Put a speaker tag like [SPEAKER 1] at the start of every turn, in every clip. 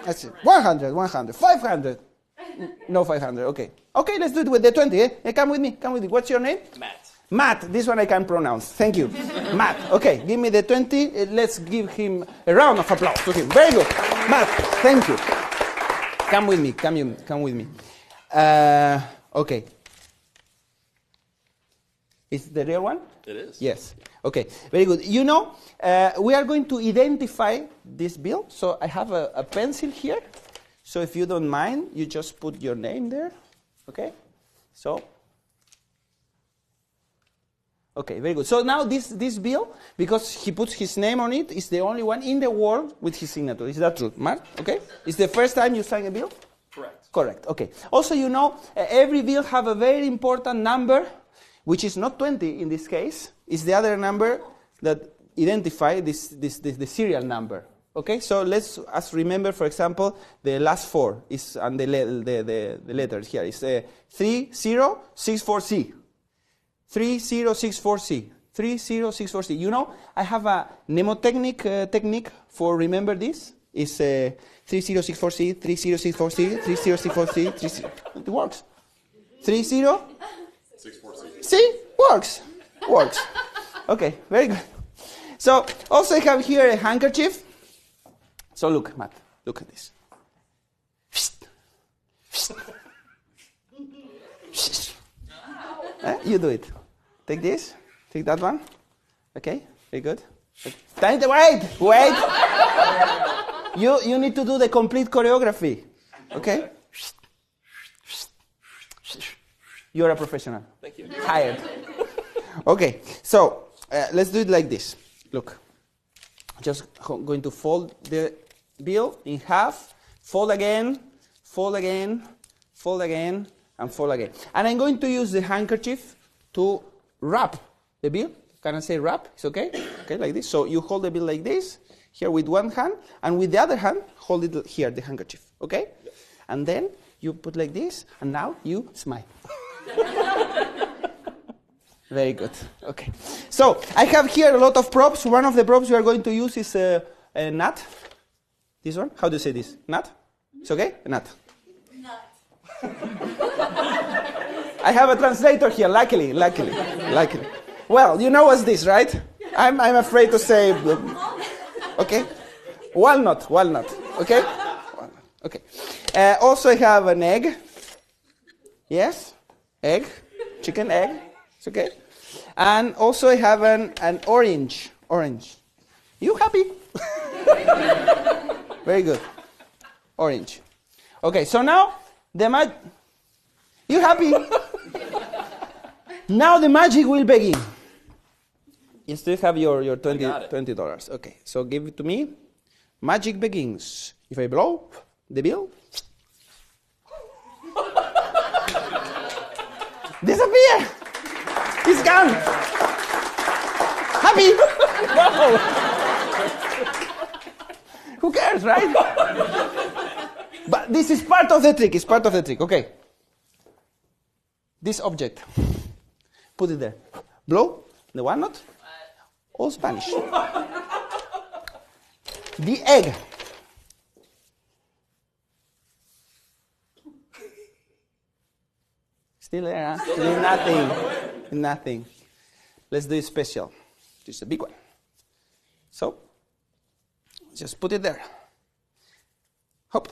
[SPEAKER 1] That's it. 100, 100, 500. No 500, okay. Okay, let's do it with the 20, eh? Hey, come with me, come with me. What's your name?
[SPEAKER 2] Matt.
[SPEAKER 1] Matt, this one I can pronounce. Thank you. Matt, okay, give me the 20. Let's give him a round of applause to him. Very good. Matt, thank you. Come with me, come with me. Okay. Is it the real one?
[SPEAKER 2] It is.
[SPEAKER 1] Yes. Okay, very good. You know, we are going to identify this bill. So I have a pencil here. So if you don't mind, you just put your name there. Okay? So, okay, very good. So now this bill, because he puts his name on it, is the only one in the world with his signature. Is that true, Mark? Okay? It's the first time you sign a bill?
[SPEAKER 2] Correct.
[SPEAKER 1] Correct, okay. Also, you know, every bill have a very important number, which is not 20 in this case. It's the other number that identify the serial number. Okay, so let's remember, for example, the last four is and the letters here is 3064C. 3064C. 3064C. You know, I have a mnemotechnic technique for remember this. It's 3064C, 3064C, 3064C, 30. It works. 3064C. See? Works. Works. Okay, very good. So also I have here a handkerchief. So look, Matt, look at this. You do it. Take this, take that one. Okay, very good. Wait. You need to do the complete choreography. Okay? You're a professional.
[SPEAKER 2] Thank you.
[SPEAKER 1] Hired. Okay, so let's do it like this. Look, just going to fold the bill in half, fold again, fold again, fold again, and fold again. And I'm going to use the handkerchief to wrap the bill. Can I say wrap? It's okay? Okay, like this. So you hold the bill like this, here with one hand, and with the other hand, hold it here, the handkerchief. Okay? Yep. And then you put like this, and now you smile. Very good. Okay. So I have here a lot of props. One of the props we are going to use is a nut. This one? How do you say this? Nut? It's okay? A nut.
[SPEAKER 3] Nut.
[SPEAKER 1] I have a translator here, luckily. Well, you know what's this, right? I'm afraid to say. Okay? Walnut. Okay? Okay. Also I have an egg. Yes? Egg. Chicken egg. It's okay? And also I have an orange. You happy? Very good. Orange. Okay, so now you happy? Now the magic will begin. You still have your $20. Okay, so give it to me. Magic begins. If I blow the bill, disappear. It's gone. Happy? No. Who cares, right? But this is part of the trick. It's part of the trick. Okay. This object. Put it there. Blow the walnut. All Spanish. The egg. Still there, huh? Still nothing. Let's do it special. Just a big one. So, just put it there. Hop.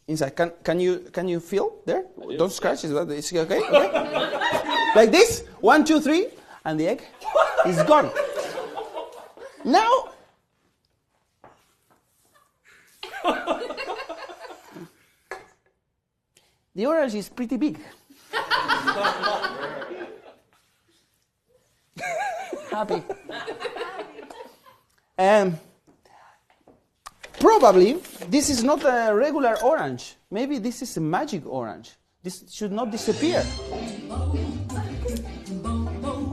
[SPEAKER 1] Inside. Can you feel there? Don't scratch. It's okay? Okay? Like this. 1, 2, 3. And the egg is gone. Now, the orange is pretty big. Happy. Probably this is not a regular orange. Maybe this is a magic orange. This should not disappear.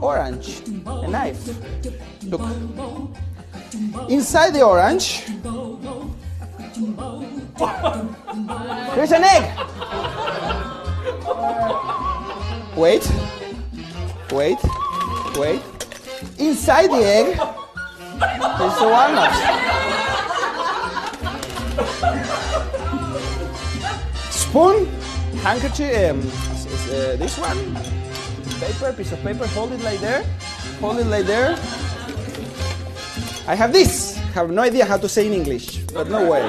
[SPEAKER 1] Orange, a knife. Look. Inside the orange, there's an egg. Wait. Inside the egg, there's a walnut. spoon, handkerchief, this one, piece of paper, hold it like there, I have this, have no idea how to say in English, but no way.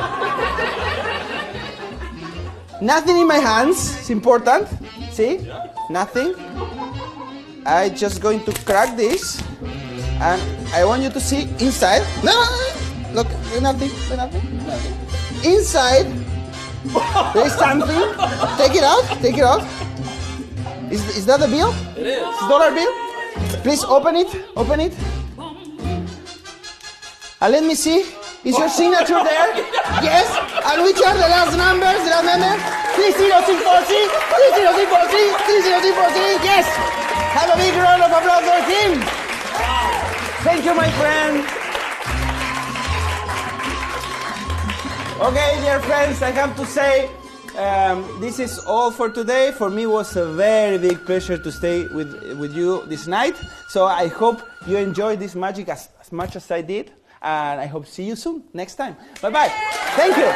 [SPEAKER 1] Nothing in my hands, it's important, see, nothing. I'm just going to crack this, and I want you to see inside, no, look, nothing. Inside, there is something. Take it out. Is that a bill?
[SPEAKER 2] It is.
[SPEAKER 1] It's a dollar bill? Please open it. And let me see. Is your signature there? Yes. And which are the last numbers? 30643. Yes. Have a big round of applause for him. Thank you, my friend. Okay, dear friends, I have to say, this is all for today. For me, it was a very big pleasure to stay with you this night. So I hope you enjoyed this magic as much as I did. And I hope to see you soon, next time. Bye-bye. Thank you.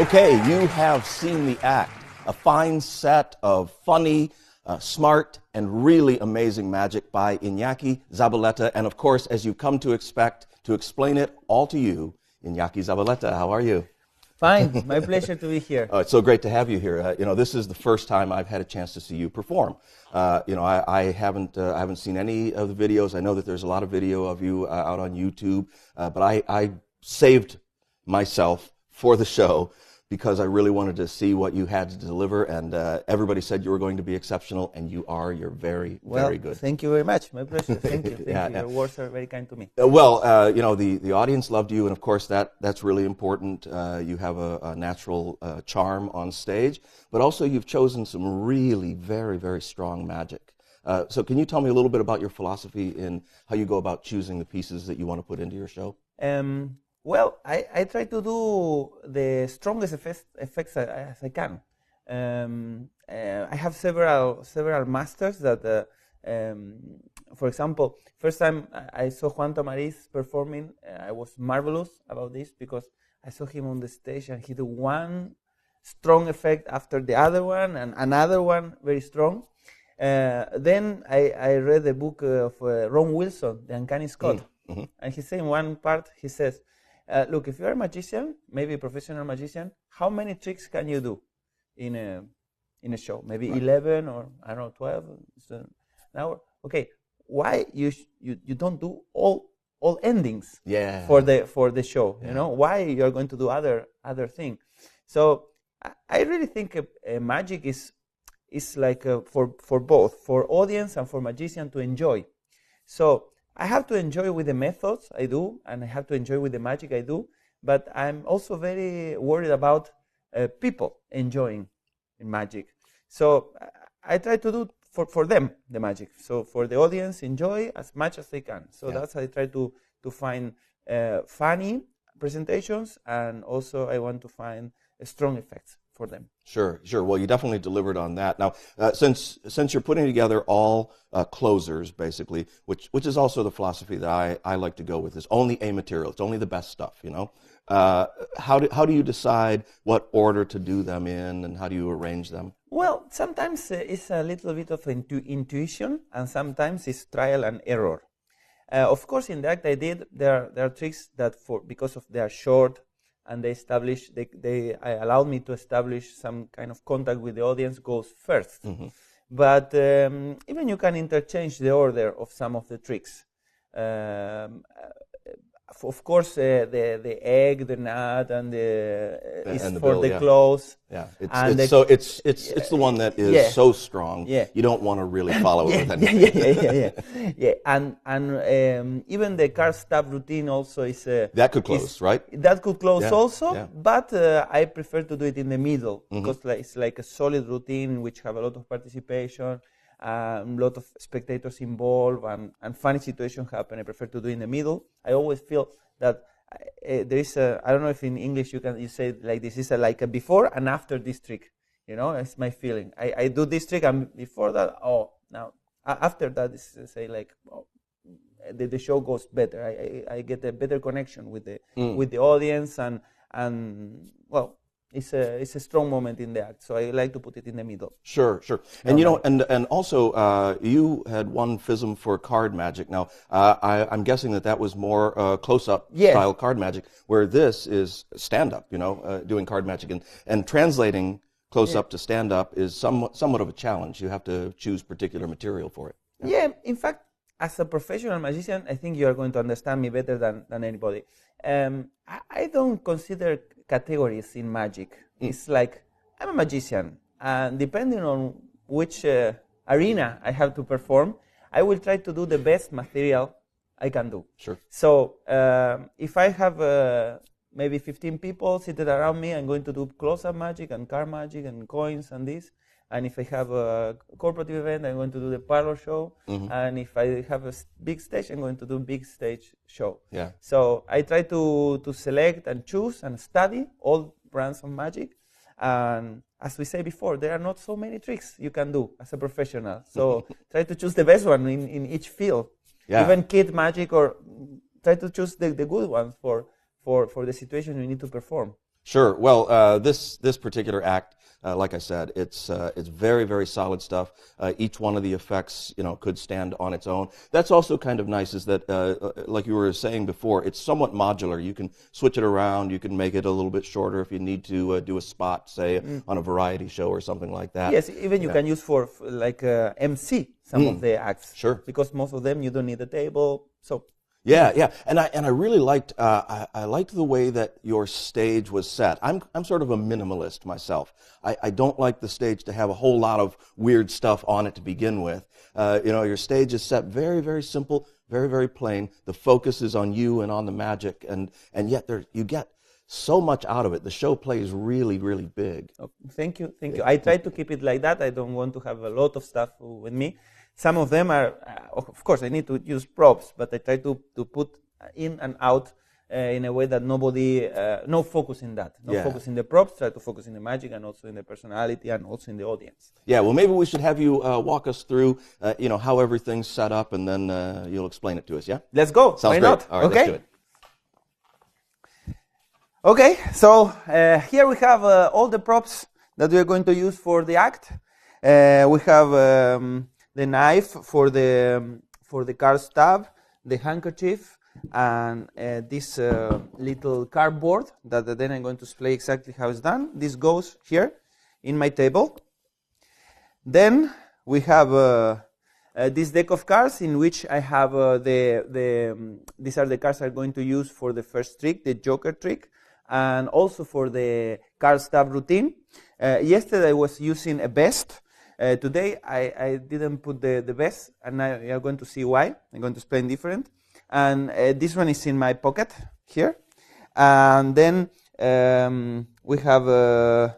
[SPEAKER 3] Okay, you have seen the act. A fine set of funny, smart, and really amazing magic by Iñaki Zabaleta. And of course, as you've come to expect, to explain it all to you, Iñaki Zabaleta, how are you?
[SPEAKER 4] Fine, my pleasure to be here.
[SPEAKER 3] It's so great to have you here. This is the first time I've had a chance to see you perform. I haven't seen any of the videos. I know that there's a lot of video of you out on YouTube, but I saved myself for the show because I really wanted to see what you had to deliver, and everybody said you were going to be exceptional, and you are. You're very, very good.
[SPEAKER 4] Thank you very much. My pleasure. Thank you. Thank you. Your words are very kind to me.
[SPEAKER 3] The audience loved you, and of course that's really important. You have a natural charm on stage, but also you've chosen some really very, very strong magic. So can you tell me a little bit about your philosophy in how you go about choosing the pieces that you want to put into your show?
[SPEAKER 4] Well, I try to do the strongest effects as I can. I have several masters that, for example, first time I saw Juan Tamariz performing, I was marvelous about this because I saw him on the stage and he did one strong effect after the other one and another one very strong. Then I read the book of Ron Wilson, The Uncanny Scott, and he said in one part, he says, look, if you're a magician, maybe a professional magician, how many tricks can you do in a show? Maybe 11 or, I don't know, 12 an hour. Okay, why you don't do all endings for the show? You know, why you're going to do other thing? So I really think magic is like for both, for audience and for magician to enjoy. So I have to enjoy with the methods I do, and I have to enjoy with the magic I do, but I'm also very worried about people enjoying magic. So I try to do for them the magic. So for the audience, enjoy as much as they can. So that's how I try to find funny presentations, and also I want to find strong effects for them.
[SPEAKER 3] Sure. Well, you definitely delivered on that. Now, since you're putting together all closers, basically, which is also the philosophy that I like to go with, is only A material. It's only the best stuff, you know. How do you decide what order to do them in, and how do you arrange them?
[SPEAKER 4] Well, sometimes it's a little bit of intuition, and sometimes it's trial and error. Of course, in the act I did, there are tricks that because of they are short, and they allowed me to establish some kind of contact with the audience goes first. But even you can interchange the order of some of the tricks. Of course, the egg, the nut, and is
[SPEAKER 3] and the
[SPEAKER 4] for
[SPEAKER 3] bill,
[SPEAKER 4] the clothes.
[SPEAKER 3] Yeah, it's the one that is so strong. Yeah. You don't want to really follow it with anything.
[SPEAKER 4] Yeah. And even the card stab routine also is
[SPEAKER 3] that could close, right?
[SPEAKER 4] That could close also, but I prefer to do it in the middle because it's like a solid routine which have a lot of participation. A lot of spectators involved and funny situations happen. I prefer to do in the middle. I always feel that there is I don't know if in English you say it like this, is like a before and after this trick. You know, it's my feeling. I do this trick and before that, now after that is say like, the show goes better. I get a better connection with the audience and and well, it's a strong moment in the act, so I like to put it in the middle.
[SPEAKER 3] Sure, sure. And you know, and also you had won FISM for card magic. Now, I'm guessing that was more close-up style card magic, where this is stand-up. You know, doing card magic and translating close-up to stand-up is somewhat of a challenge. You have to choose particular material for it.
[SPEAKER 4] Yeah, in fact, as a professional magician, I think you are going to understand me better than anybody. I don't consider categories in magic. It's like, I'm a magician, and depending on which arena I have to perform, I will try to do the best material I can do.
[SPEAKER 3] Sure.
[SPEAKER 4] So if I have maybe 15 people seated around me, I'm going to do close-up magic and card magic and coins and this. And if I have a corporate event, I'm going to do the parlor show. And if I have a big stage, I'm going to do big stage show.
[SPEAKER 3] Yeah.
[SPEAKER 4] So I try to select and choose and study all brands of magic. And as we say before, there are not so many tricks you can do as a professional. So try to choose the best one in each field.
[SPEAKER 3] Yeah.
[SPEAKER 4] Even kid magic, or try to choose the good ones for the situation you need to perform.
[SPEAKER 3] Sure. Well, this particular act, like I said, it's very, very solid stuff. Each one of the effects, you know, could stand on its own. That's also kind of nice, is that, like you were saying before, it's somewhat modular. You can switch it around. You can make it a little bit shorter if you need to do a spot, say, on a variety show or something like that.
[SPEAKER 4] Yes, even you can use for like MC some of the acts.
[SPEAKER 3] Sure.
[SPEAKER 4] Because most of them you don't need a table. So.
[SPEAKER 3] Yeah, yeah, and I really liked I liked the way that your stage was set. I'm sort of a minimalist myself. I don't like the stage to have a whole lot of weird stuff on it to begin with. You know, your stage is set very, very simple, very, very plain. The focus is on you and on the magic, and yet you get so much out of it. The show plays really, really big.
[SPEAKER 4] Oh, thank you. I try to keep it like that. I don't want to have a lot of stuff with me. Some of them are, of course, I need to use props, but I try to put in and out in a way that nobody, no focus in that. No focus in the props, try to focus in the magic and also in the personality and also in the audience.
[SPEAKER 3] Yeah, well, maybe we should have you walk us through, you know, how everything's set up, and then you'll explain it to us, yeah?
[SPEAKER 4] Let's go.
[SPEAKER 3] Sounds
[SPEAKER 4] Why
[SPEAKER 3] great.
[SPEAKER 4] not?
[SPEAKER 3] All right, let's do it.
[SPEAKER 4] Okay, so here we have all the props that we are going to use for the act. We have the knife for the card stab, the handkerchief, and this little cardboard that then I'm going to display exactly how it's done. This goes here in my table. Then we have this deck of cards in which I have these are the cards I'm going to use for the first trick, the Joker trick, and also for the card stab routine. Yesterday I was using a vest. Today I didn't put the vest, and now you're going to see why. I'm going to explain different. And this one is in my pocket here. And then we have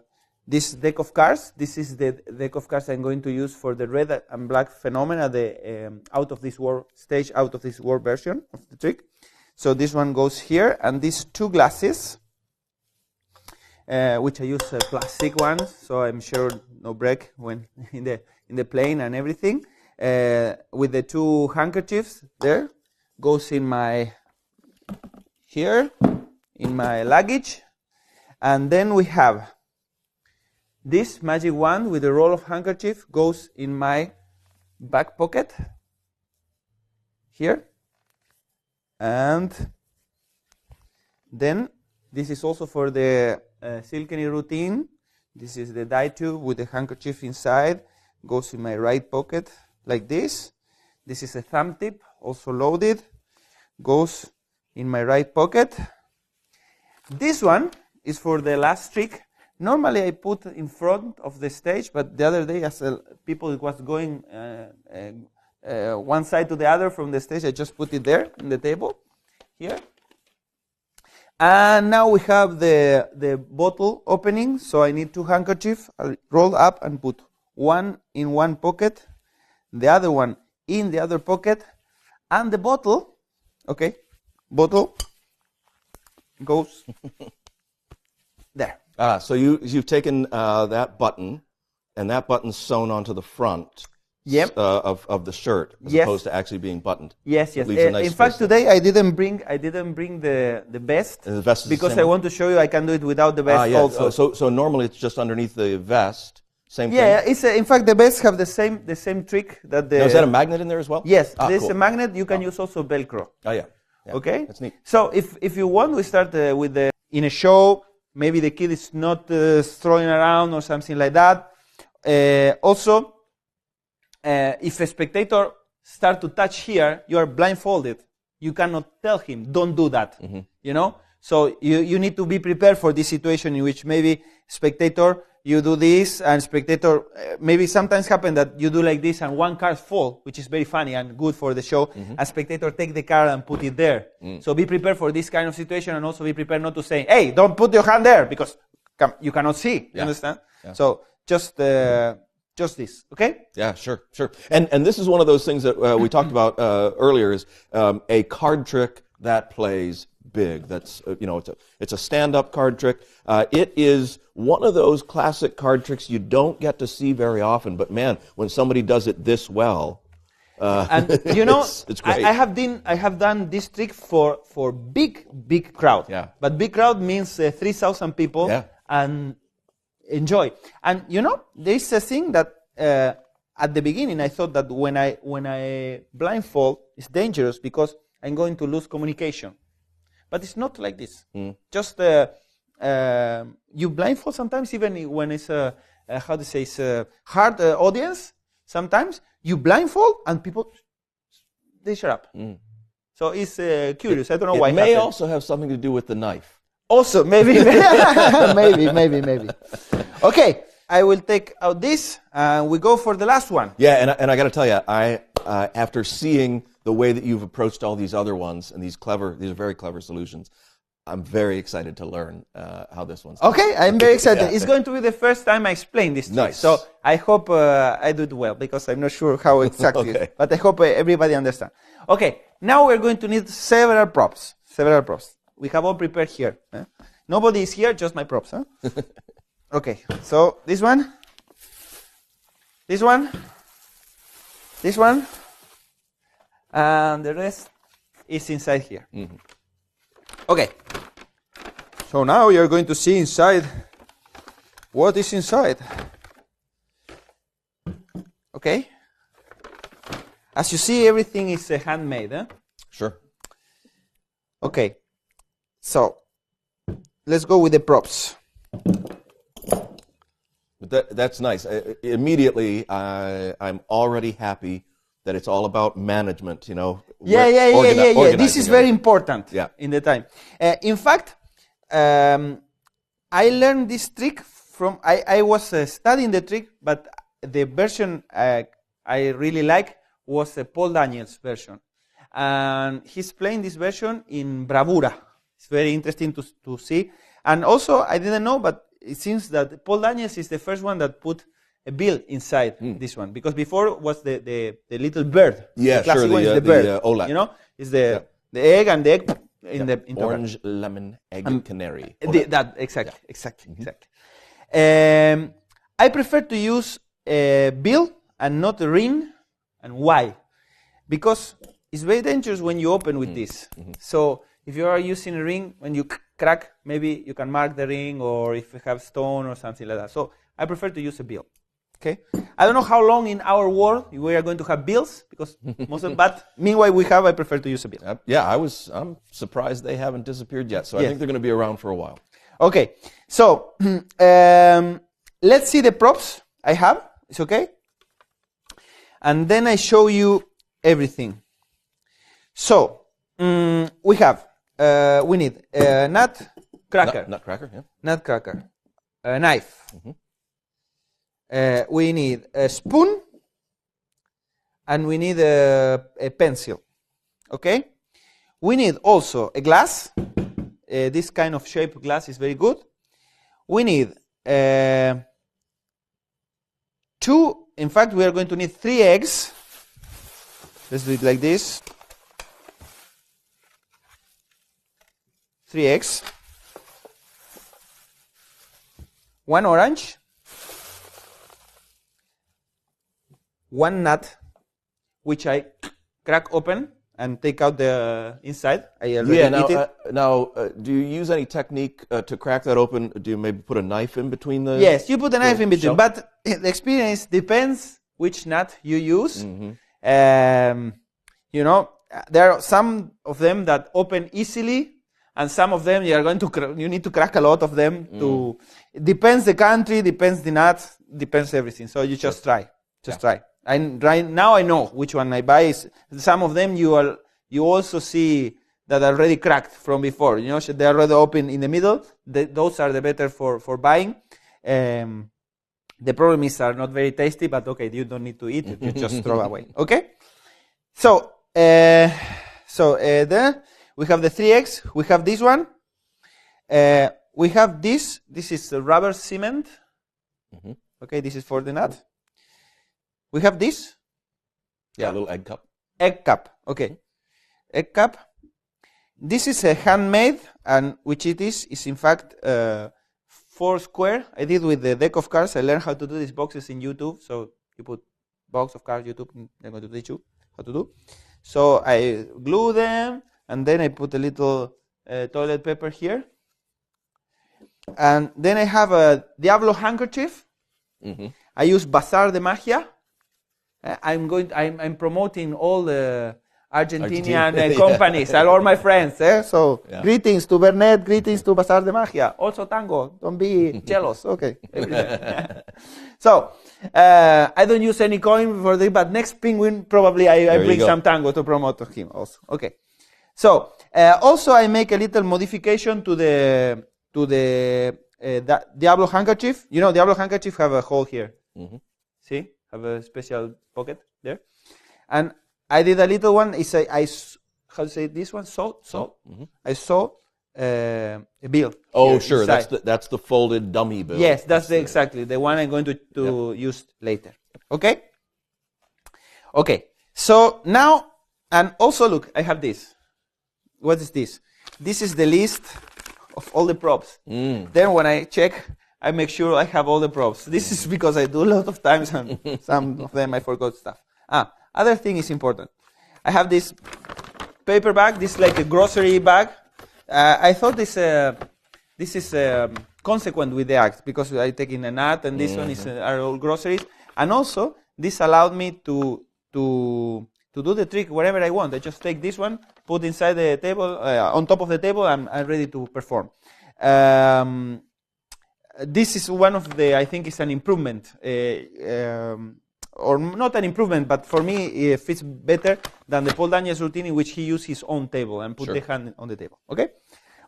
[SPEAKER 4] this deck of cards. This is the deck of cards I'm going to use for the red and black phenomena, the out of this world stage, out of this world version of the trick. So this one goes here, and these two glasses, which I use plastic ones, so I'm sure no break when in the plane and everything. With the two handkerchiefs there, goes in my here in my luggage, and then we have this magic wand with a roll of handkerchief goes in my back pocket here, and then this is also for the Silkeny routine. This is the dye tube with the handkerchief inside. Goes in my right pocket like this. This is a thumb tip, also loaded. Goes in my right pocket. This one is for the last trick. Normally I put in front of the stage, but the other day as people was going one side to the other from the stage, I just put it there in the table here. And now we have the bottle opening, so I need two handkerchiefs. I'll roll up and put one in one pocket, the other one in the other pocket, and the bottle, okay, bottle goes there.
[SPEAKER 3] So you've taken that button, and that button's sewn onto the front.
[SPEAKER 4] Yep.
[SPEAKER 3] Of the shirt as
[SPEAKER 4] Yes.
[SPEAKER 3] opposed to actually being buttoned.
[SPEAKER 4] Yes, yes.
[SPEAKER 3] It leaves a nice
[SPEAKER 4] In fact,
[SPEAKER 3] space there.
[SPEAKER 4] today I didn't bring the vest
[SPEAKER 3] And the vest is the
[SPEAKER 4] because
[SPEAKER 3] same
[SPEAKER 4] I
[SPEAKER 3] one?
[SPEAKER 4] want to show you I can do it without the vest
[SPEAKER 3] Yeah.
[SPEAKER 4] also.
[SPEAKER 3] So normally it's just underneath the vest. Same
[SPEAKER 4] Yeah,
[SPEAKER 3] thing.
[SPEAKER 4] it's in fact the vests have the same trick that the.
[SPEAKER 3] Now, is that a magnet in there as well?
[SPEAKER 4] Yes,
[SPEAKER 3] Ah,
[SPEAKER 4] there's
[SPEAKER 3] cool.
[SPEAKER 4] a magnet. You can use also Velcro.
[SPEAKER 3] Oh yeah.
[SPEAKER 4] Okay.
[SPEAKER 3] That's neat.
[SPEAKER 4] So if you want, we start with the in a show. Maybe the kid is not throwing around or something like that. Also, if a spectator start to touch here, you are blindfolded. You cannot tell him, don't do that. You know. So you need to be prepared for this situation in which maybe spectator you do this and spectator maybe sometimes happen that you do like this and one card fall, which is very funny and good for the show, and spectator take the card and put it there. So be prepared for this kind of situation and also be prepared not to say, hey, don't put your hand there because you cannot see. You understand?
[SPEAKER 3] Yeah.
[SPEAKER 4] So just this, okay?
[SPEAKER 3] Yeah, sure. And this is one of those things that we talked about earlier is a card trick that plays big. That's it's a stand-up card trick. It is one of those classic card tricks you don't get to see very often. But man, when somebody does it this well,
[SPEAKER 4] and you know,
[SPEAKER 3] it's great.
[SPEAKER 4] I have done this trick for big crowd.
[SPEAKER 3] Yeah.
[SPEAKER 4] But big crowd means 3,000 people.
[SPEAKER 3] Yeah.
[SPEAKER 4] And enjoy. And you know, there is a thing that at the beginning I thought that when I blindfold, it's dangerous because I'm going to lose communication. But it's not like this. Just you blindfold sometimes, even when it's a hard audience. Sometimes you blindfold and people they shut up. So it's curious. I don't know why.
[SPEAKER 3] It may
[SPEAKER 4] happened.
[SPEAKER 3] also have something to do with the knife.
[SPEAKER 4] Also, maybe, maybe. Okay, I will take out this, and we go for the last one.
[SPEAKER 3] Yeah, and I got to tell you, I after seeing the way that you've approached all these other ones and these are very clever solutions, I'm very excited to learn how this one's done.
[SPEAKER 4] Okay, I'm very excited.
[SPEAKER 3] Yeah.
[SPEAKER 4] It's going to be the first time I explain this.
[SPEAKER 3] Nice.
[SPEAKER 4] So I hope I do it well because I'm not sure how exactly,
[SPEAKER 3] Okay.
[SPEAKER 4] but I hope everybody understands. Okay, now we're going to need several props. We have all prepared here. Nobody is here, just my props. Okay, so this one, and the rest is inside here. Okay, so now you're going to see inside what is inside. Okay, as you see, everything is handmade.
[SPEAKER 3] Sure.
[SPEAKER 4] Okay, so let's go with the props.
[SPEAKER 3] But that's nice. Immediately, I'm already happy that it's all about management.
[SPEAKER 4] Yeah. This is very important.
[SPEAKER 3] Yeah.
[SPEAKER 4] In the time. In fact, I learned this trick from. I was studying the trick, but the version I really like was Paul Daniels' version, and he's playing this version in Bravura. It's very interesting to see. And also, I didn't know, but it seems that Paul Daniels is the first one that put a bill inside this one, because before was the little bird.
[SPEAKER 3] Yeah,
[SPEAKER 4] the classic
[SPEAKER 3] sure,
[SPEAKER 4] one is
[SPEAKER 3] the
[SPEAKER 4] the bird.
[SPEAKER 3] Olet.
[SPEAKER 4] You know, it's the egg and the egg in the interval.
[SPEAKER 3] Orange, lemon, egg, canary.
[SPEAKER 4] Exactly. I prefer to use a bill and not a ring. And why? Because it's very dangerous when you open with this. So if you are using a ring, when you crack, maybe you can mark the ring, or if you have stone or something like that. So I prefer to use a bill. Okay. I don't know how long in our world we are going to have bills, because but meanwhile I prefer to use a bill.
[SPEAKER 3] Yeah, I'm surprised they haven't disappeared yet. So I
[SPEAKER 4] Yes.
[SPEAKER 3] think they're going to be around for a while.
[SPEAKER 4] Okay. So let's see the props I have. It's okay. And then I show you everything. So we need a nutcracker.
[SPEAKER 3] Nutcracker, yeah.
[SPEAKER 4] Nutcracker. A knife. We need a spoon. And we need a pencil. Okay? We need also a glass. This kind of shaped glass is very good. We need in fact, we are going to need 3 eggs. Let's do it like this. 3 eggs. 1 orange.
[SPEAKER 1] one nut, which I crack open and take out the inside. I already eat it.
[SPEAKER 3] Do you use any technique to crack that open? Do you maybe put a knife in between the?
[SPEAKER 1] Yes, you put a knife in between,
[SPEAKER 3] shell?
[SPEAKER 1] but the experience depends which nut you use. You know, there are some of them that open easily, and some of them you need to crack a lot of them. It depends the country, depends the nut, depends everything. So you just try, try. And right now I know which one I buy. Some of them you also see that are already cracked from before. You know, they're already open in the middle. Those are the better for buying. The problem is are not very tasty, but okay, you don't need to eat it. You just throw away. Okay. So there we have the 3 eggs. We have this one. We have this. This is rubber cement. Okay, this is for the nut. We have this.
[SPEAKER 3] Yeah, a little egg cup.
[SPEAKER 1] Egg cup. Okay. Egg cup. This is a handmade, and which it is in fact 4 square. I did with the deck of cards. I learned how to do these boxes in YouTube. So you put box of cards, YouTube, and they're going to teach you how to do. So I glue them, and then I put a little toilet paper here. And then I have a Diablo handkerchief. I use Bazar de Magia. I'm promoting all the Argentinian companies and all my friends. So greetings to Bernet, greetings to Bazar de Magia. Also tango. Don't be jealous. Okay. So I don't use any coin for this, but next penguin probably I bring some tango to promote him also. Okay. So also I make a little modification to the Diablo handkerchief. You know, Diablo handkerchief have a hole here. See, have a special pocket there, and I did a little one. Is how to say this one? I saw a bill.
[SPEAKER 3] Oh, sure.
[SPEAKER 1] Inside.
[SPEAKER 3] That's the folded dummy bill.
[SPEAKER 1] Yes, that's exactly the one I'm going to use later. Okay. Okay. So now, and also look, I have this. What is this? This is the list of all the props. Then when I check, I make sure I have all the props. This is because I do a lot of times, and some of them I forgot stuff. Other thing is important. I have this paper bag. This is like a grocery bag. I thought this is consequent with the act because I take in a nut, and this one are all groceries. And also, this allowed me to do the trick wherever I want. I just take this one, put inside the table, on top of the table, and I'm ready to perform. This is one of the, I think it's an improvement, or not an improvement, but for me it fits better than the Paul Daniels routine in which he used his own table and put the hand on the table. Okay?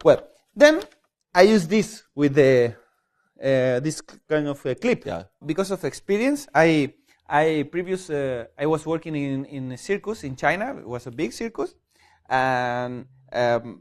[SPEAKER 1] Well, then I use this with the this kind of clip. Yeah. Because of experience, I was working in a circus in China. It was a big circus, and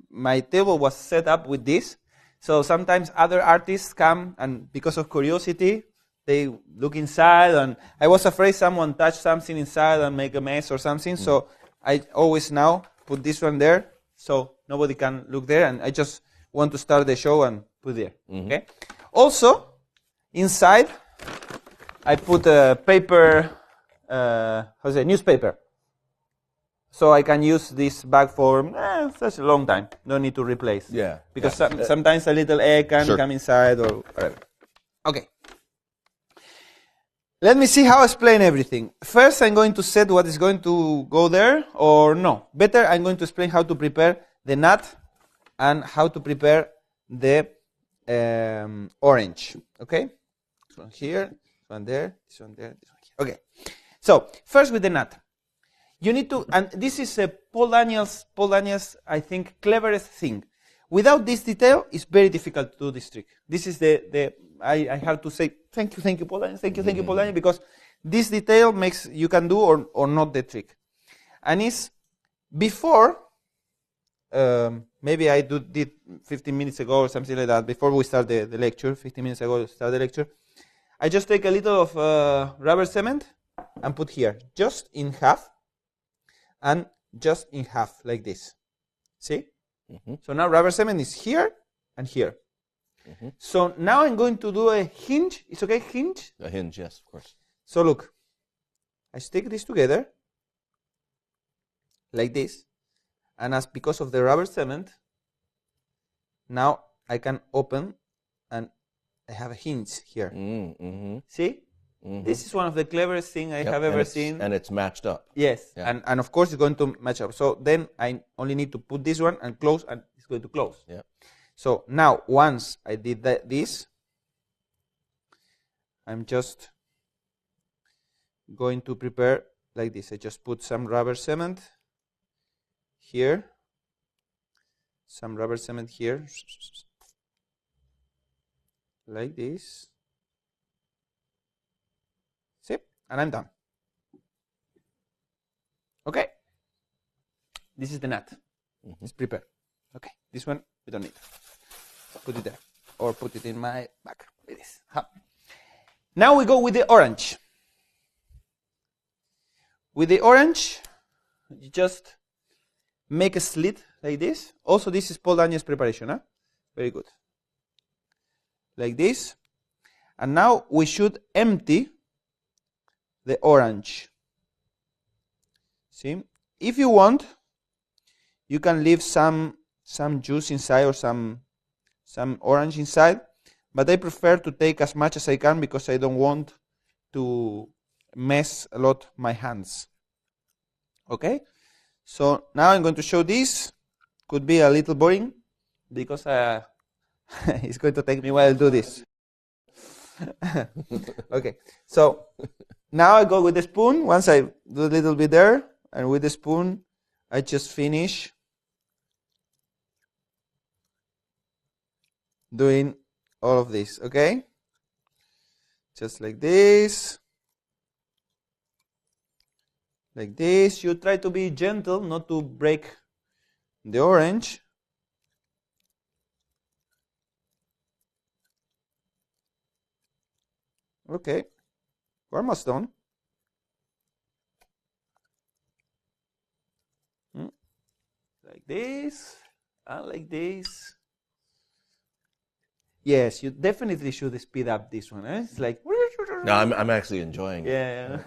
[SPEAKER 1] my table was set up with this. So sometimes other artists come, and because of curiosity, they look inside, and I was afraid someone touched something inside and make a mess or something. So I always now put this one there, so nobody can look there, and I just want to start the show and put there. Okay. Also, inside, I put a paper, newspaper. So I can use this bag for such a long time. No need to replace. Yeah. Because sometimes a little egg can come inside or whatever. Okay. Let me see how I explain everything. First, I'm going to set what is going to go there, or no. Better, I'm going to explain how to prepare the nut and how to prepare the orange. Okay? This one here, this one there, this one there, this one here. Okay. So, first with the nut. You need to, and this is Paul Daniels, I think, cleverest thing. Without this detail, it's very difficult to do this trick. This is I have to say, thank you, Paul Daniels, thank you, Paul Daniels, because this detail makes, you can do or not the trick. And it's before, maybe I did 15 minutes ago or something like that, before we start the lecture, 15 minutes ago to start the lecture, I just take a little of rubber cement and put here, just in half, and just in half, like this. See? So now rubber cement is here and here. So now I'm going to do a hinge. It's okay, hinge?
[SPEAKER 3] A hinge, yes, of course.
[SPEAKER 1] So look, I stick this together, like this, and as because of the rubber cement, now I can open, and I have a hinge here. See? This is one of the cleverest things I have ever seen.
[SPEAKER 3] And it's matched up.
[SPEAKER 1] Yes, and of course it's going to match up. So then I only need to put this one and close, and it's going to close.
[SPEAKER 3] Yeah.
[SPEAKER 1] So now, once I did this, I'm just going to prepare like this. I just put some rubber cement here, some rubber cement here, like this. See? And I'm done. Okay. This is the nut. It's prepared. Okay. This one we don't need. Put it there. Or put it in my bag. Like this. Now we go with the orange. With the orange, you just make a slit like this. Also, this is Paul Daniels preparation. Huh? Very good. Like this. And now we should empty the orange. See? If you want, you can leave some juice inside or some orange inside. But I prefer to take as much as I can because I don't want to mess a lot my hands. Okay? So now I'm going to show this. Could be a little boring because it's going to take me a while to do this. Okay. So now I go with the spoon. Once I do a little bit there, and with the spoon, I just finish doing all of this, okay? Just like this. Like this. You try to be gentle, not to break the orange. Okay. We're almost done. Like this. And like this. Yes, you definitely should speed up this one. Eh? It's like...
[SPEAKER 3] No, I'm actually enjoying it.
[SPEAKER 1] Yeah.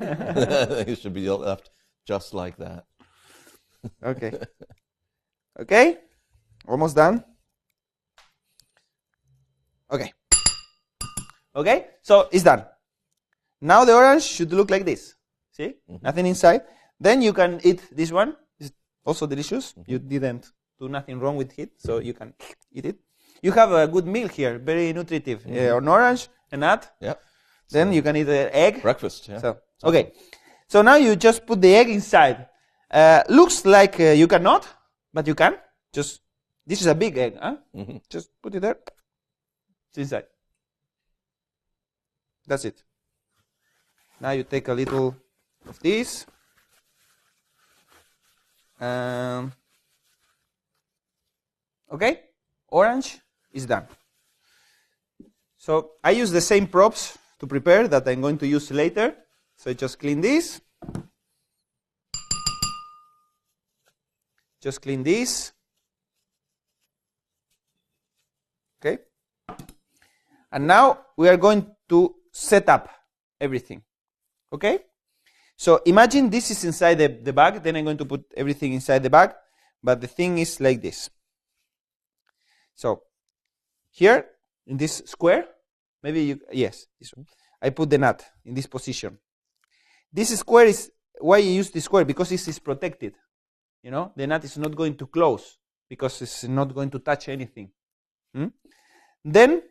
[SPEAKER 3] It should be left just like that.
[SPEAKER 1] Okay. Okay? Almost done? Okay. Okay? So, it's done. Now the orange should look like this. See? Nothing inside. Then you can eat this one. It's also delicious. You didn't do nothing wrong with it, so you can eat it. You have a good meal here, very nutritive. An orange, a nut.
[SPEAKER 3] Yeah.
[SPEAKER 1] Then you can eat an egg.
[SPEAKER 3] Breakfast, yeah.
[SPEAKER 1] So, okay. So now you just put the egg inside. Looks like you cannot, but you can. Just, this is a big egg, huh? Just put it there. It's inside. That's it. Now you take a little of this. Okay? Orange is done. So I use the same props to prepare that I'm going to use later. So I just clean this. Just clean this. Okay? And now we are going to set up everything. Okay? So imagine this is inside the bag. Then I'm going to put everything inside the bag. But the thing is like this. So here in this square, yes, this one. I put the nut in this position. This square is why you use this square, because this is protected. You know, the nut is not going to close because it's not going to touch anything. Then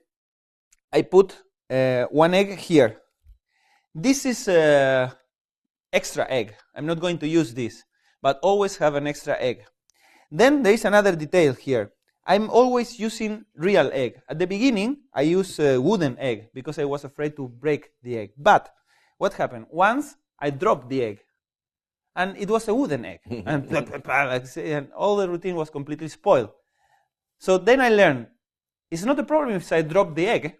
[SPEAKER 1] I put one egg here. This is extra egg. I'm not going to use this, but always have an extra egg. Then there is another detail here. I'm always using real egg. At the beginning, I used a wooden egg because I was afraid to break the egg. But what happened? Once I dropped the egg, and it was a wooden egg, and all the routine was completely spoiled. So then I learned, it's not a problem if I drop the egg,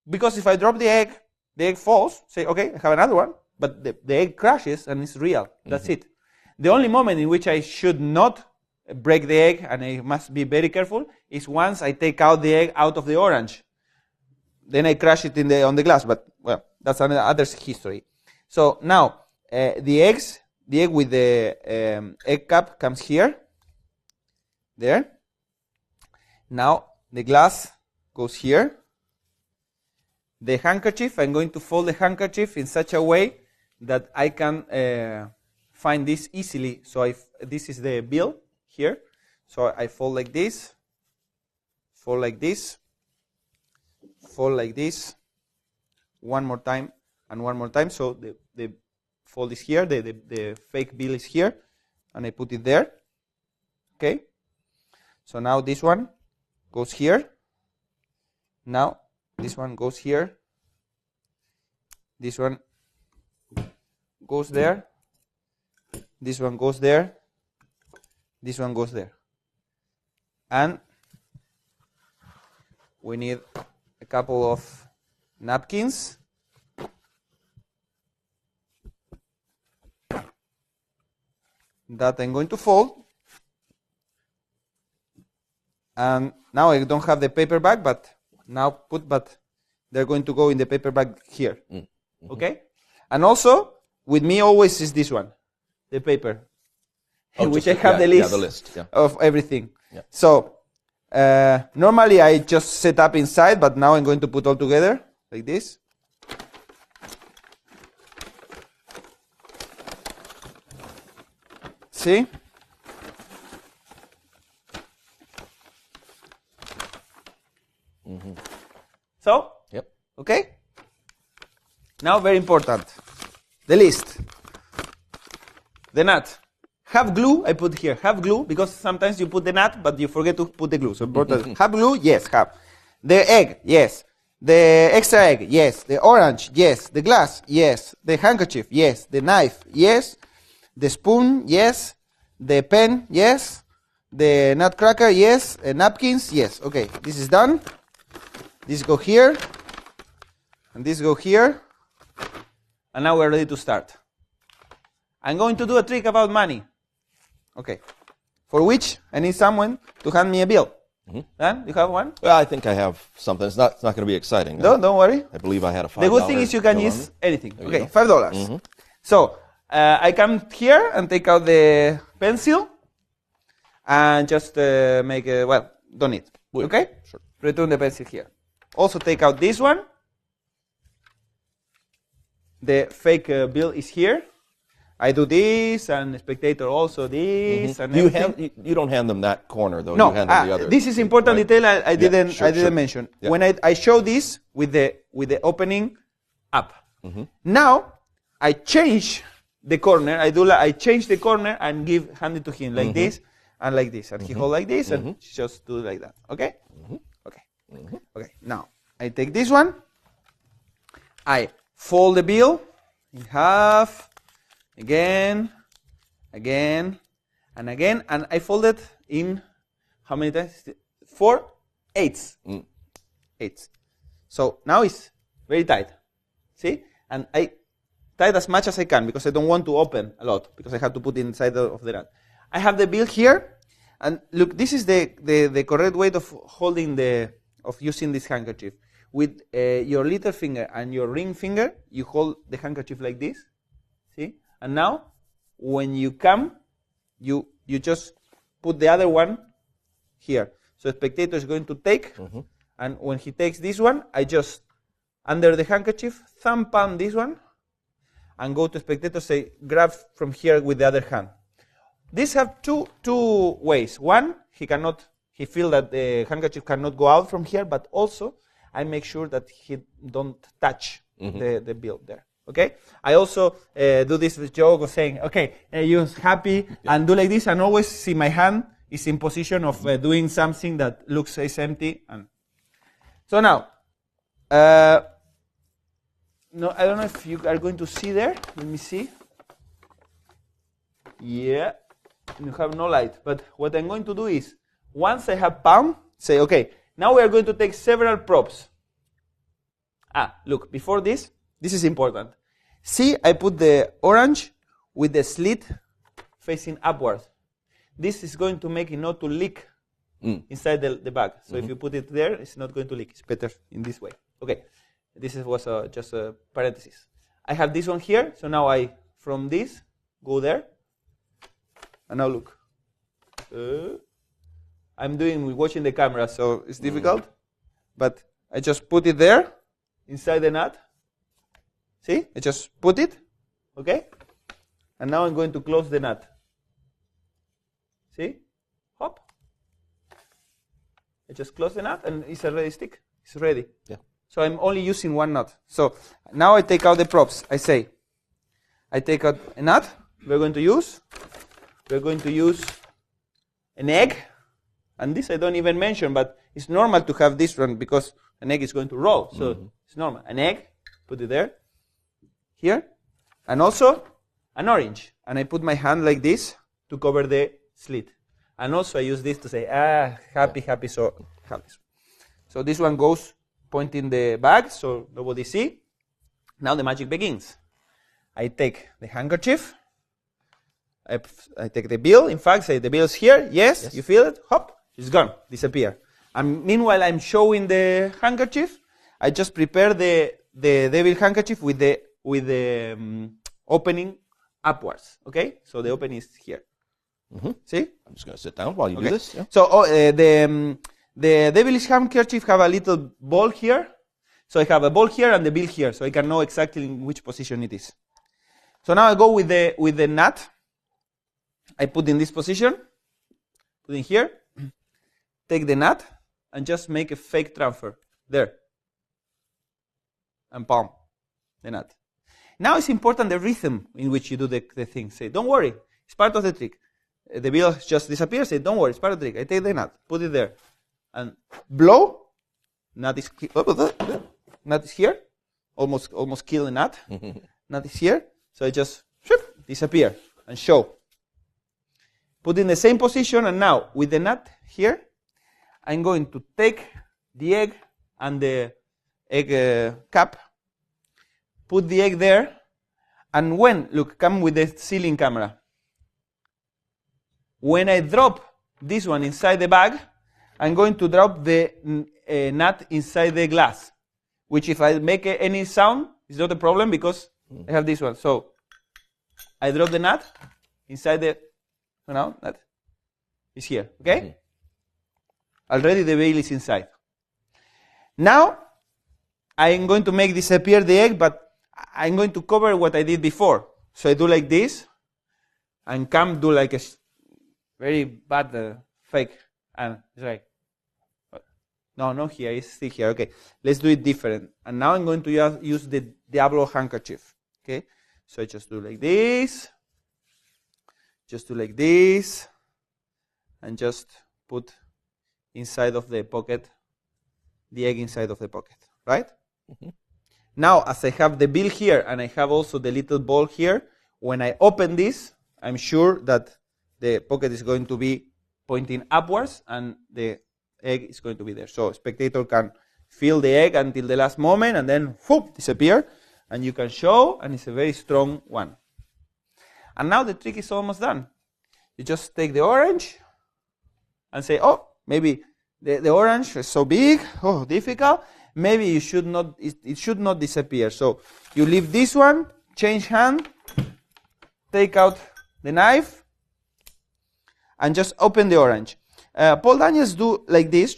[SPEAKER 1] because if I drop the egg falls, say, okay, I have another one, but the egg crashes and it's real. That's it. The only moment in which I should not break the egg, and I must be very careful, is once I take out the egg out of the orange. Then I crash it on the glass, but, well, that's another history. So now, the egg with the egg cup comes here, there. Now the glass goes here. The handkerchief, I'm going to fold the handkerchief in such a way that I can find this easily. So this is the bill here. So I fold like this, fold like this, fold like this, one more time and one more time. So the fold is here, the fake bill is here, and I put it there. Okay? So now this one goes here. Now this one goes here. This one goes there. This one goes there. This one goes there. And we need a couple of napkins. That I'm going to fold. And now I don't have the paper bag, but they're going to go in the paper bag here. Mm-hmm. Okay? And also, with me always is this one, the paper, which I have the list, of everything. Yeah. So, normally I just set up inside, but now I'm going to put all together, like this. See? Mm-hmm. So, yep. Okay? Now, very important, the list. The nut. Have glue, I put here. Have glue, because sometimes you put the nut, but you forget to put the glue. So important. Have glue, yes, have. The egg, yes. The extra egg, yes. The orange, yes. The glass, yes. The handkerchief, yes. The knife, yes. The spoon, yes. The pen, yes. The nutcracker, yes. Napkins, yes. Okay, this is done. This go here. And this go here. And now we're ready to start. I'm going to do a trick about money. Okay. For which I need someone to hand me a bill. Mm-hmm. Dan, you have one?
[SPEAKER 3] Well, I think I have something. It's not going to be exciting.
[SPEAKER 1] Don't worry.
[SPEAKER 3] I believe I had a $5.
[SPEAKER 1] The good thing is you can use anything. Okay, $5. Mm-hmm. So, I come here and take out the pencil and just make a, well, don't need. Okay? Sure. Return the pencil here. Also take out this one. The fake bill is here. I do this, and the spectator also this, mm-hmm. and
[SPEAKER 3] you don't hand them that corner though.
[SPEAKER 1] No,
[SPEAKER 3] you hand them the other.
[SPEAKER 1] This is important detail. I didn't mention. Yeah. When I show this with the opening up. Mm-hmm. Now I change the corner. I change the corner and hand it to him like mm-hmm. this and like this, and mm-hmm. he hold like this mm-hmm. and just do like that. Okay. Mm-hmm. Okay. Mm-hmm. Okay. Now I take this one. I fold the bill in half. Again, and again, and I fold it in how many times? 4 eighths. Mm. Eighths. So now it's very tight. See? And I tight as much as I can because I don't want to open a lot because I have to put it inside of the nut. I have the bill here, and look, this is the correct way of holding of using this handkerchief. With your little finger and your ring finger, you hold the handkerchief like this. See? And now, when you come, you just put the other one here. So the spectator is going to take, mm-hmm. and when he takes this one, I just, under the handkerchief, thumb palm this one, and go to spectator, say, grab from here with the other hand. These have two ways. One, he feel that the handkerchief cannot go out from here, but also, I make sure that he don't touch mm-hmm. the bill there. Okay, I also do this joke of saying, okay, you're happy and do like this, and always see my hand is in position of doing something that looks empty. And so now, no, I don't know if you are going to see there. Let me see. Yeah, you have no light. But what I'm going to do is, once I have palm, say, okay, now we are going to take several props. Look, before this is important. See, I put the orange with the slit facing upwards. This is going to make it not to leak inside the bag. So mm-hmm. if you put it there, it's not going to leak. It's better in this way. Okay, this was just a parenthesis. I have this one here, so now I
[SPEAKER 4] from this, go there. And now look. I'm watching the camera, so it's difficult. But I just put it there, inside the nut. See? I just put it, okay? And now I'm going to close the nut. See? Hop. I just close the nut, and it's already stick. It's ready.
[SPEAKER 3] Yeah.
[SPEAKER 4] So I'm only using one nut. So now I take out the props. I take out a nut. We're going to use an egg. And this I don't even mention, but it's normal to have this one because an egg is going to roll. So it's normal. An egg, put it there, here, and also an orange. And I put my hand like this to cover the slit. And also I use this to say, happy, so happy. So this one goes pointing the bag so nobody see. Now the magic begins. I take the handkerchief. I take the bill. In fact, say the bill's here. Yes, you feel it? Hop, it's gone, disappear. And meanwhile, I'm showing the handkerchief. I just prepare the devil handkerchief with the opening upwards. Okay, so the opening is here. See?
[SPEAKER 3] I'm just going to sit down while you do this. Yeah.
[SPEAKER 4] So the devilish handkerchief have a little ball here. So I have a ball here and the bill here, so I can know exactly in which position it is. So now I go with the nut. I put in this position, put in here, take the nut, and just make a fake transfer. There. And palm the nut. Now it's important the rhythm in which you do the thing. Say, don't worry, it's part of the trick. The bill just disappears. Say, don't worry, it's part of the trick. I take the nut, put it there, and blow. Nut is here. Almost kill the nut. Nut is here. So I just disappear and show. Put in the same position, and now with the nut here, I'm going to take the egg and the egg cap, put the egg there, and come with the ceiling camera. When I drop this one inside the bag, I'm going to drop the nut inside the glass, which if I make any sound, is not a problem because I have this one. So I drop the nut inside the nut is here, okay? Already the veil is inside. Now I'm going to make disappear the egg, but I'm going to cover what I did before. So I do like this, and do like a very bad fake, and it's like, no, not here, it's still here. Okay, let's do it different. And now I'm going to use the Diablo handkerchief. Okay, so I just do like this, and just put inside of the pocket, the egg inside of the pocket, right? Now, as I have the bill here, and I have also the little ball here, when I open this, I'm sure that the pocket is going to be pointing upwards, and the egg is going to be there. So spectator can feel the egg until the last moment, and then whoop, disappear, and you can show, and it's a very strong one. And now the trick is almost done. You just take the orange and say, oh, maybe the orange is so big, difficult. Maybe it should not disappear. So you leave this one, change hand, take out the knife, and just open the orange. Paul Daniels do like this,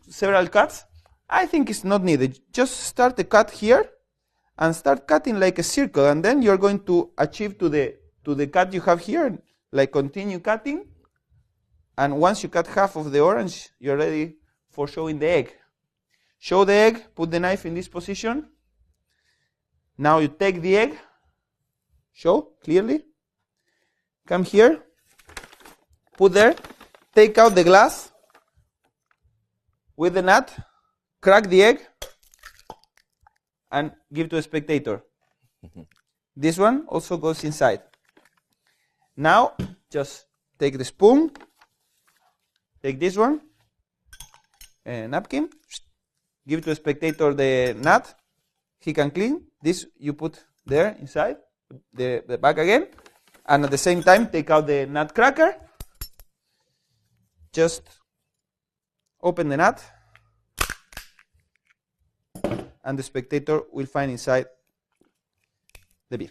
[SPEAKER 4] several cuts. I think it's not needed. Just start the cut here and start cutting like a circle, and then you're going to achieve to the cut you have here, like continue cutting. And once you cut half of the orange, you're ready for showing the egg. Show the egg, put the knife in this position. Now you take the egg, show clearly. Come here, put there, take out the glass with the nut, crack the egg, and give to a spectator. This one also goes inside. Now, just take the spoon, take this one, a napkin, give to a spectator the nut. He can clean. This you put there inside the bag again. And at the same time, take out the nut cracker. Just open the nut. And the spectator will find inside the beer.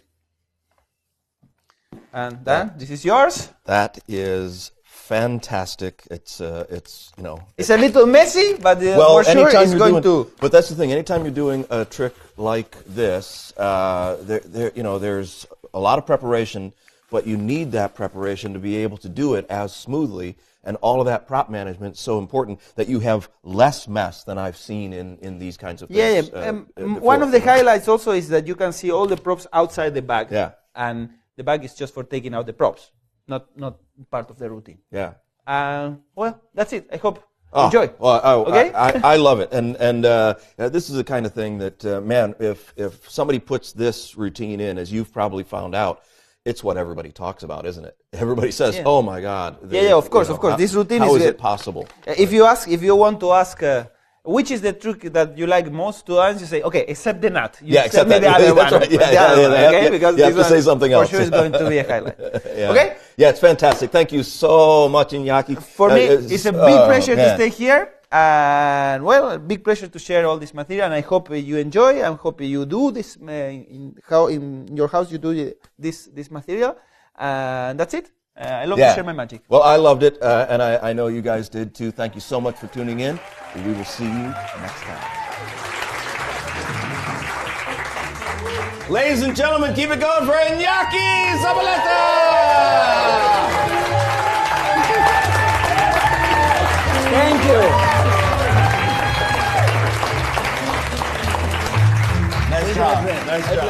[SPEAKER 1] And Dan, this is yours.
[SPEAKER 3] That is fantastic. It's you know.
[SPEAKER 1] It's a little messy, but
[SPEAKER 3] Well,
[SPEAKER 1] for sure
[SPEAKER 3] anytime
[SPEAKER 1] it's
[SPEAKER 3] you're
[SPEAKER 1] going
[SPEAKER 3] doing,
[SPEAKER 1] to.
[SPEAKER 3] But that's the thing. Anytime you're doing a trick like this, you know, there's a lot of preparation, but you need that preparation to be able to do it as smoothly. And all of that prop management is so important that you have less mess than I've seen in these kinds of things.
[SPEAKER 1] One of the highlights also is that you can see all the props outside the bag.
[SPEAKER 3] Yeah.
[SPEAKER 1] And the bag is just for taking out the props, not part of the routine.
[SPEAKER 3] Yeah.
[SPEAKER 1] Well, that's it. I hope you enjoy.
[SPEAKER 3] Well,
[SPEAKER 1] Okay?
[SPEAKER 3] I love it, and this is the kind of thing that man, if somebody puts this routine in, as you've probably found out, it's what everybody talks about, isn't it? Everybody says, "Oh my God!"
[SPEAKER 1] Of course. This routine
[SPEAKER 3] how
[SPEAKER 1] is
[SPEAKER 3] is it possible?
[SPEAKER 1] If you want to ask. Which is the trick that you like most to answer? You say, okay, except the nut. You
[SPEAKER 3] except
[SPEAKER 1] me
[SPEAKER 3] that.
[SPEAKER 1] the other
[SPEAKER 3] That's
[SPEAKER 1] one.
[SPEAKER 3] right.
[SPEAKER 1] Okay, because
[SPEAKER 3] you have to say something else.
[SPEAKER 1] For sure, is going to be a highlight.
[SPEAKER 3] Yeah.
[SPEAKER 1] Okay.
[SPEAKER 3] Yeah, it's fantastic. Thank you so much, Iñaki.
[SPEAKER 1] For me, it's a big pleasure to
[SPEAKER 3] man.
[SPEAKER 1] stay here, and well, a big pleasure to share all this material. And I hope you enjoy. I hope you do this in your house. You do this material, and that's it. I love to share my magic.
[SPEAKER 3] Well, I loved it, and I know you guys did too. Thank you so much for tuning in. We will see you next time. Ladies and gentlemen, keep it going for Iñaki Zabaleta!
[SPEAKER 1] Thank you.
[SPEAKER 3] Nice job. Nice job.